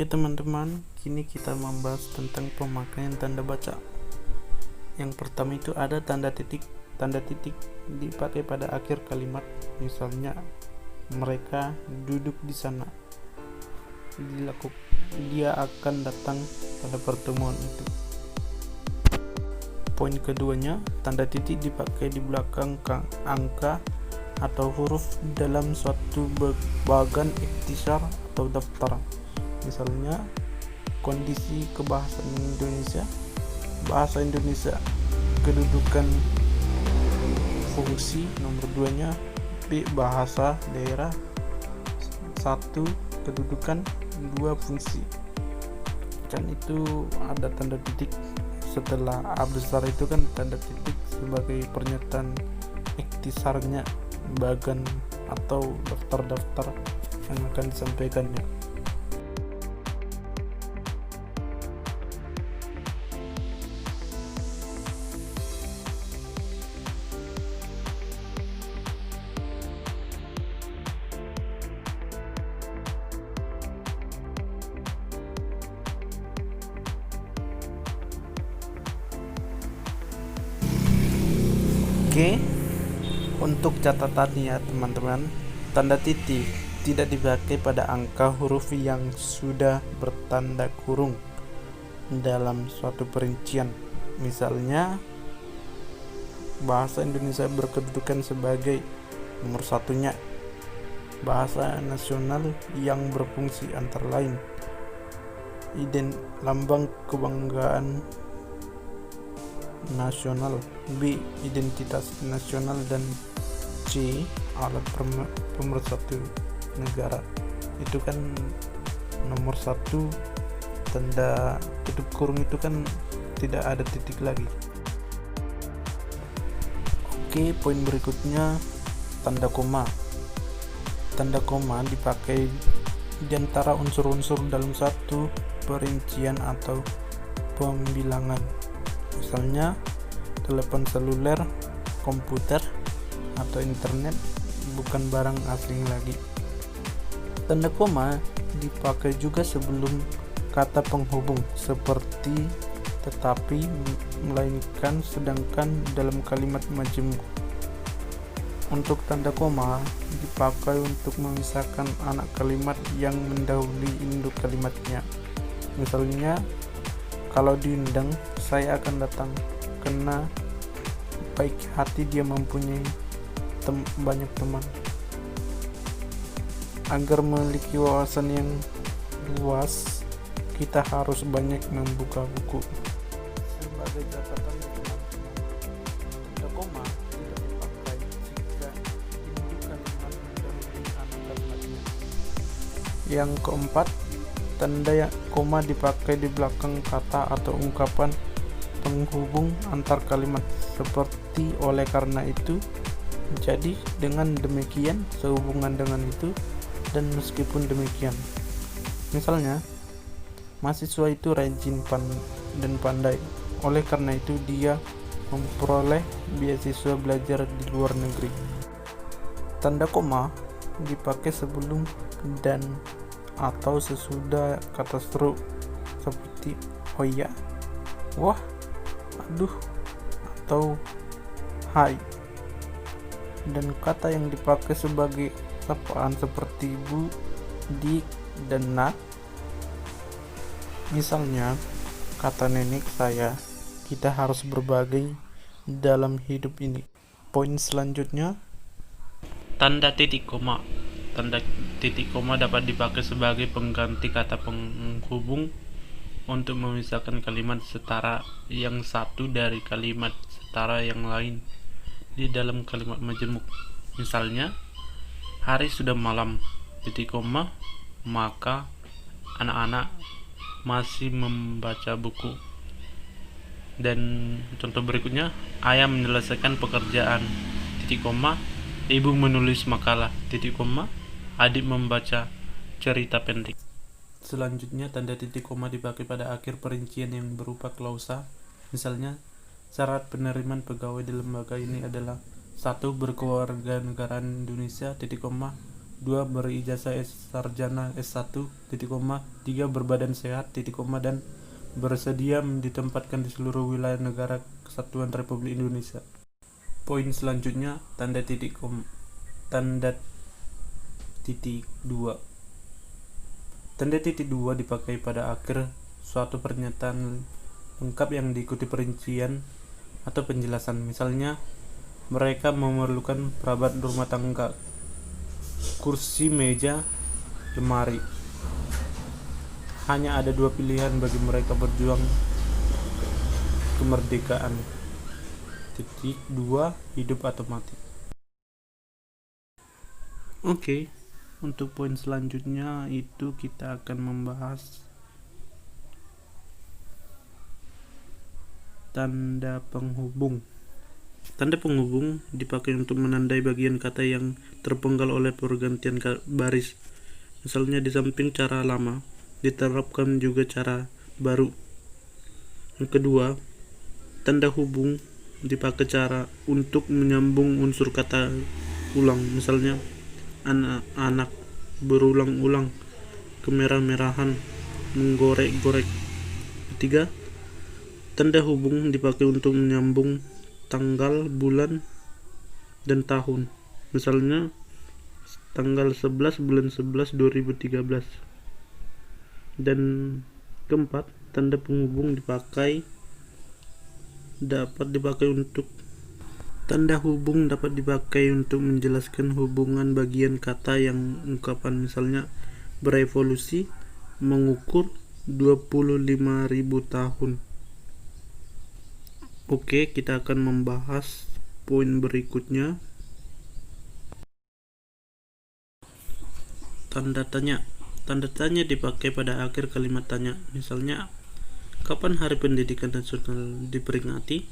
Oke teman-teman, kini kita membahas tentang pemakaian tanda baca. Yang pertama itu ada tanda titik. Tanda titik dipakai pada akhir kalimat. Misalnya, mereka duduk di sana. Dia akan datang pada pertemuan itu. Poin keduanya, tanda titik dipakai di belakang angka atau huruf dalam suatu bagan ikhtisar atau daftar. Misalnya, kondisi kebahasaan Indonesia, bahasa Indonesia, kedudukan fungsi nomor 2-nya, B bahasa daerah, 1 kedudukan, 2 fungsi. Kan itu ada tanda titik setelah A besar itu kan tanda titik sebagai pernyataan ikhtisarnya bagan atau daftar-daftar yang akan disampaikannya. Oke, untuk catatannya teman-teman, tanda titik tidak dipakai pada angka huruf yang sudah bertanda kurung dalam suatu perincian. Misalnya, bahasa Indonesia berkedudukan sebagai nomor 1-nya bahasa nasional yang berfungsi antara lain lambang kebanggaan nasional, B identitas nasional, dan C alat pemersatu negara. Itu kan nomor 1, tanda tutup kurung itu kan tidak ada titik lagi. Oke, poin berikutnya tanda koma. Tanda koma dipakai di antara unsur-unsur dalam satu perincian atau pembilangan. Misalnya, telepon seluler, komputer, atau internet bukan barang asing lagi. Tanda koma dipakai juga sebelum kata penghubung seperti tetapi, melainkan, sedangkan dalam kalimat majemuk. Untuk tanda koma dipakai untuk memisahkan anak kalimat yang mendahului induk kalimatnya. Misalnya, kalau diundang, saya akan datang, karena baik hati dia mempunyai banyak teman. Agar memiliki wawasan yang luas, kita harus banyak membuka buku. Sebagai catatan teman-teman, tanda koma tidak dipakai jika induk kalimat mendahului anak kalimatnya. Yang keempat, tanda koma dipakai di belakang kata atau ungkapan penghubung antar kalimat seperti oleh karena itu, jadi, dengan demikian, sehubungan dengan itu, dan meskipun demikian. Misalnya, mahasiswa itu rajin dan pandai, oleh karena itu dia memperoleh beasiswa belajar di luar negeri. Tanda koma dipakai sebelum dan atau sesudah kata seru seperti oh ya, wah, aduh, atau hai. Dan kata yang dipakai sebagai sapaan seperti bu, dik, dan nak. Misalnya, kata nenek saya, kita harus berbagi dalam hidup ini. Poin selanjutnya, tanda titik koma. Tanda titik koma dapat dipakai sebagai pengganti kata penghubung untuk memisahkan kalimat setara yang satu dari kalimat setara yang lain di dalam kalimat majemuk. Misalnya, hari sudah malam, titik koma, maka anak-anak masih membaca buku. Dan contoh berikutnya, ayah menyelesaikan pekerjaan, titik koma, ibu menulis makalah, titik koma, adik membaca cerita pendek. Selanjutnya, tanda titik koma dipakai pada akhir perincian yang berupa klausa. Misalnya, syarat penerimaan pegawai di lembaga ini adalah 1. Berkewarganegaraan Indonesia, titik koma, 2 berijazah sarjana S1, titik koma, 3 berbadan sehat, titik koma, dan bersedia ditempatkan di seluruh wilayah negara Kesatuan Republik Indonesia. Poin selanjutnya, tanda titik 2. Tanda titik 2 dipakai pada akhir suatu pernyataan lengkap yang diikuti perincian atau penjelasan. Misalnya, mereka memerlukan perabot rumah tangga, kursi, meja, lemari. Hanya ada 2 pilihan bagi mereka berjuang kemerdekaan. Titik 2, hidup atau mati. Oke, untuk poin selanjutnya itu kita akan membahas tanda penghubung. Tanda penghubung dipakai untuk menandai bagian kata yang terpenggal oleh pergantian baris. Misalnya di samping cara lama, diterapkan juga cara baru. Yang kedua, tanda hubung dipakai cara untuk menyambung unsur kata ulang. Misalnya anak, berulang-ulang, kemerah-merahan, menggorek-gorek. Ketiga, tanda hubung dipakai untuk menyambung tanggal, bulan, dan tahun. Misalnya tanggal 11 bulan 11 2013. Dan keempat, tanda penghubung tanda hubung dapat dipakai untuk menjelaskan hubungan bagian kata yang ungkapan. Misalnya berevolusi, mengukur, 25.000 tahun. Oke, kita akan membahas poin berikutnya. Tanda tanya. Tanda tanya dipakai pada akhir kalimat tanya. Misalnya, kapan Hari Pendidikan Nasional diperingati?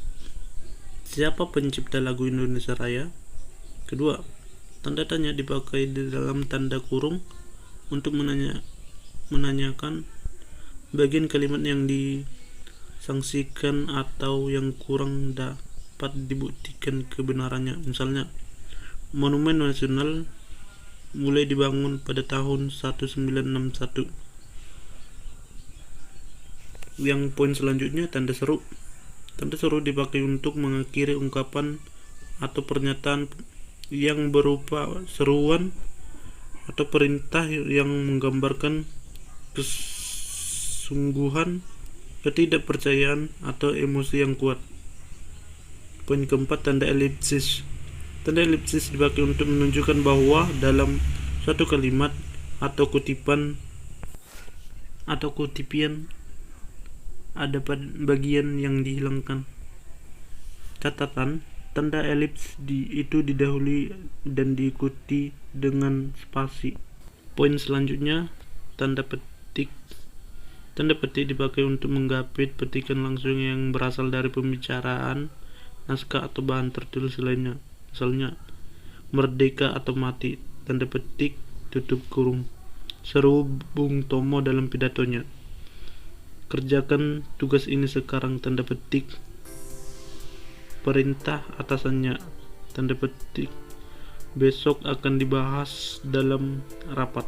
Siapa pencipta lagu Indonesia Raya? Kedua, tanda tanya dipakai di dalam tanda kurung untuk menanyakan bagian kalimat yang disangsikan atau yang kurang dapat dibuktikan kebenarannya. Misalnya, Monumen Nasional mulai dibangun pada tahun 1961. Yang poin selanjutnya, tanda seru. Tanda seru dipakai untuk mengakhiri ungkapan atau pernyataan yang berupa seruan atau perintah yang menggambarkan kesungguhan, ketidakpercayaan, atau emosi yang kuat. Poin keempat, tanda elipsis. Tanda elipsis dipakai untuk menunjukkan bahwa dalam suatu kalimat atau kutipan ada bagian yang dihilangkan. Catatan, tanda elips itu didahului dan diikuti dengan spasi. Poin selanjutnya, tanda petik. Tanda petik dipakai untuk menggapit petikan langsung yang berasal dari pembicaraan, naskah, atau bahan tertulis lainnya. Misalnya, merdeka atau mati, tanda petik, tutup kurung. Seru Bung Tomo dalam pidatonya. Kerjakan tugas ini sekarang, tanda petik. Perintah atasannya, tanda petik. Besok akan dibahas dalam rapat.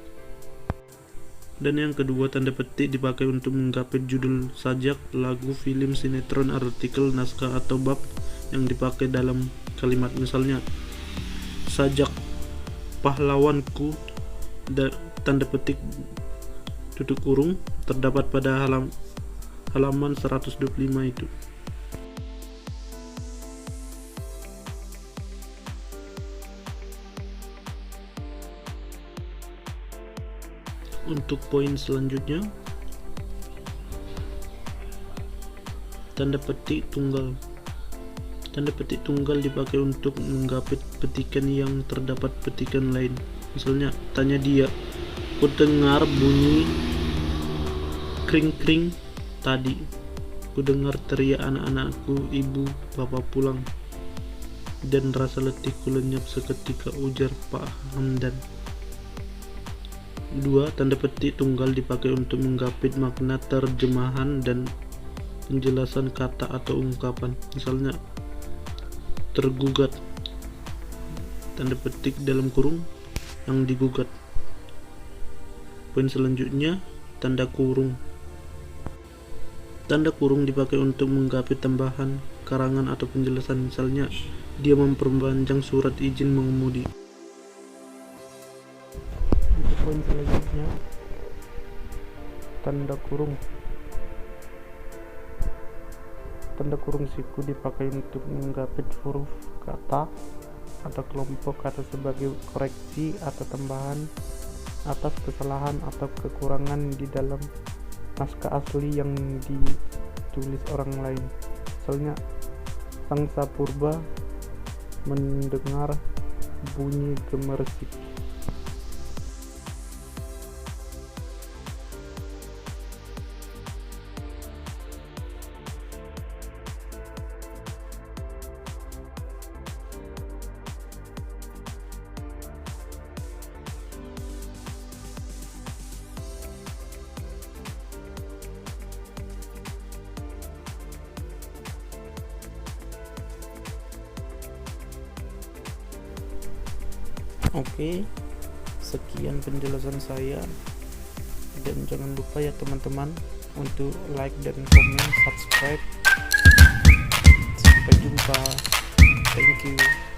Dan yang kedua, tanda petik dipakai untuk menggapit judul sajak, lagu, film, sinetron, artikel, naskah, atau bab yang dipakai dalam kalimat. Misalnya, sajak pahlawanku, tanda petik, tutup kurung, terdapat pada halaman 125 itu. Untuk poin selanjutnya, tanda petik tunggal. Tanda petik tunggal dipakai untuk menggapit petikan yang terdapat petikan lain. Misalnya, tanya dia, ku dengar bunyi kring-kring tadi. Ku dengar teriak anak-anakku, ibu bapak pulang. Dan rasa letihku lenyap seketika, ujar Pak Hamdan. 2. Tanda petik tunggal dipakai untuk menggapit makna terjemahan dan penjelasan kata atau ungkapan. Misalnya, tergugat, tanda petik dalam kurung, yang digugat. Poin selanjutnya, tanda kurung. Tanda kurung dipakai untuk mengungkapi tambahan, karangan atau penjelasan, misalnya dia memperpanjang surat izin mengemudi. Poin selanjutnya, tanda kurung. Tanda kurung siku dipakai untuk mengungkapi huruf kata atau kelompok kata sebagai koreksi atau tambahan atas kesalahan atau kekurangan di dalam naskah asli yang ditulis orang lain. Misalnya, Sangsa Purba mendengar bunyi gemersik. Oke, sekian penjelasan saya, dan jangan lupa ya teman-teman untuk like dan komen, subscribe. Sampai jumpa, thank you.